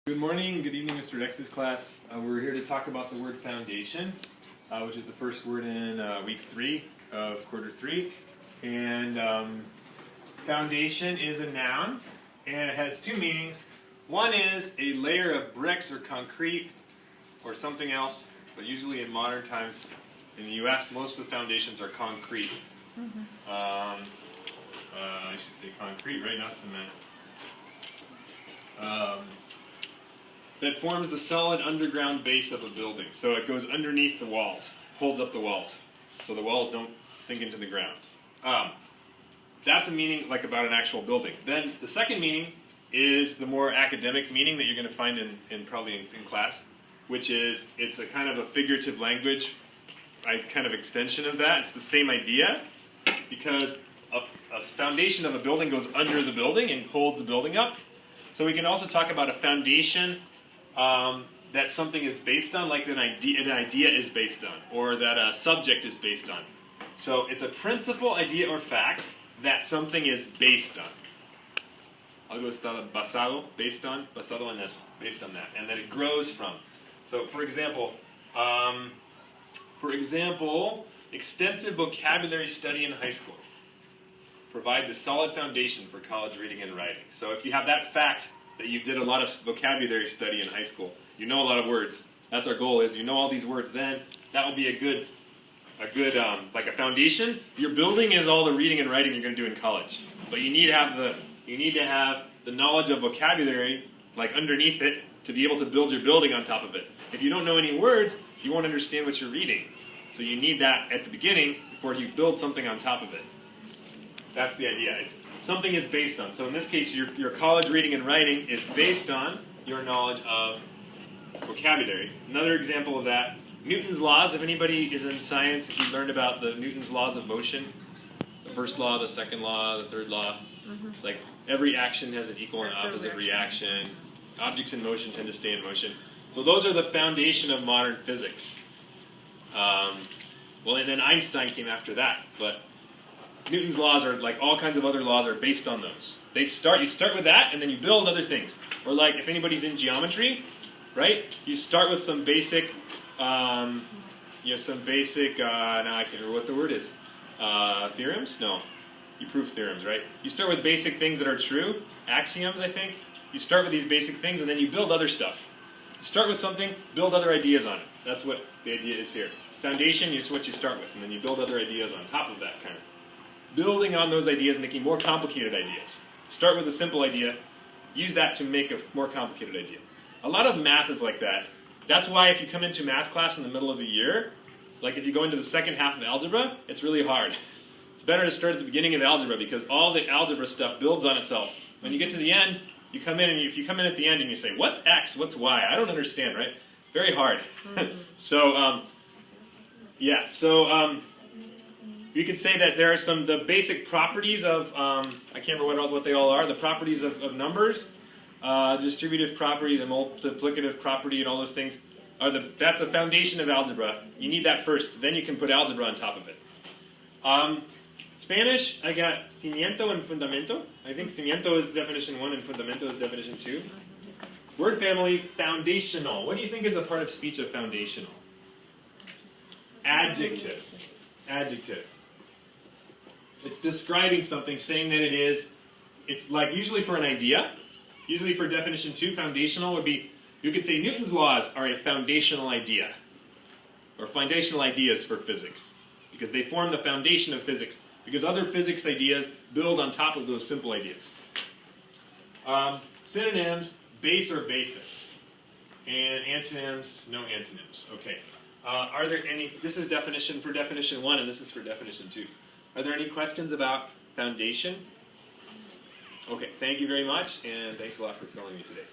Good morning, good evening, Mr. X's class. We're here to talk about the word foundation, which is the first word in week 3 of quarter 3. And foundation is a noun, and it has two meanings. One is a layer of bricks or concrete or something else, but usually in modern times in the U.S., most of the foundations are concrete. I should say concrete, right? Not cement. That forms the solid underground base of a building. So it goes underneath the walls, holds up the walls, so the walls don't sink into the ground. That's a meaning like about an actual building. Then the second meaning is the more academic meaning that you're going to find in class, which is it's a kind of a figurative language, kind of extension of that. It's the same idea because a foundation of a building goes under the building and holds the building up. So we can also talk about a foundation that something is based on, like an idea is based on, or that a subject is based on. So it's a principle, idea, or fact that something is based on. Algo está basado, based on, basado en eso, based on that, and that it grows from. So, for example, extensive vocabulary study in high school provides a solid foundation for college reading and writing. So if you have that fact that you did a lot of vocabulary study in high school, you know a lot of words. That's our goal, is you know all these words, then that will be a good like a foundation. Your building is all the reading and writing you're going to do in college. But you need to have the knowledge of vocabulary like underneath it to be able to build your building on top of it. If you don't know any words, you won't understand what you're reading. So you need that at the beginning before you build something on top of it. That's the idea. Something is based on. So in this case, your college reading and writing is based on your knowledge of vocabulary. Another example of that, Newton's laws. If anybody is in science, if you learned about the Newton's laws of motion, the first law, the second law, the third law, it's like every action has an equal and opposite reaction. Objects in motion tend to stay in motion. So those are the foundation of modern physics. Well, and then Einstein came after that, but Newton's laws are like all kinds of other laws are based on those. You start with that, and then you build other things. Or like if anybody's in geometry, right? You start with some basic, now I can't remember what the word is. Theorems? No, you prove theorems, right? You start with basic things that are true, axioms, I think. You start with these basic things, and then you build other stuff. You start with something, build other ideas on it. That's what the idea is here. Foundation is what you start with, and then you build other ideas on top of that kind of. Building on those ideas, making more complicated ideas. Start with a simple idea, use that to make a more complicated idea. A lot of math is like that. That's why if you come into math class in the middle of the year, like if you go into the second half of algebra, it's really hard. It's better to start at the beginning of algebra because all the algebra stuff builds on itself. When you get to the end, you come in, and if you come in at the end and you say, what's x, what's y? I don't understand, right? Very hard. You could say that there are the basic properties of, I can't remember what they all are, the properties of numbers, distributive property, the multiplicative property, and all those things. That's the foundation of algebra. You need that first, then you can put algebra on top of it. Spanish, I got cimiento and fundamento. I think cimiento is definition 1 and fundamento is definition 2. Word family, foundational. What do you think is the part of speech of foundational? Adjective. Adjective. It's describing something, saying that it's like usually for an idea, usually for definition 2, foundational would be, you could say Newton's laws are a foundational idea, or foundational ideas for physics, because they form the foundation of physics, because other physics ideas build on top of those simple ideas. Synonyms, base or basis, and antonyms, no antonyms. Okay. Are there any, this is definition for definition 1 and this is for definition 2. Are there any questions about foundation? Okay, thank you very much and thanks a lot for filming me today.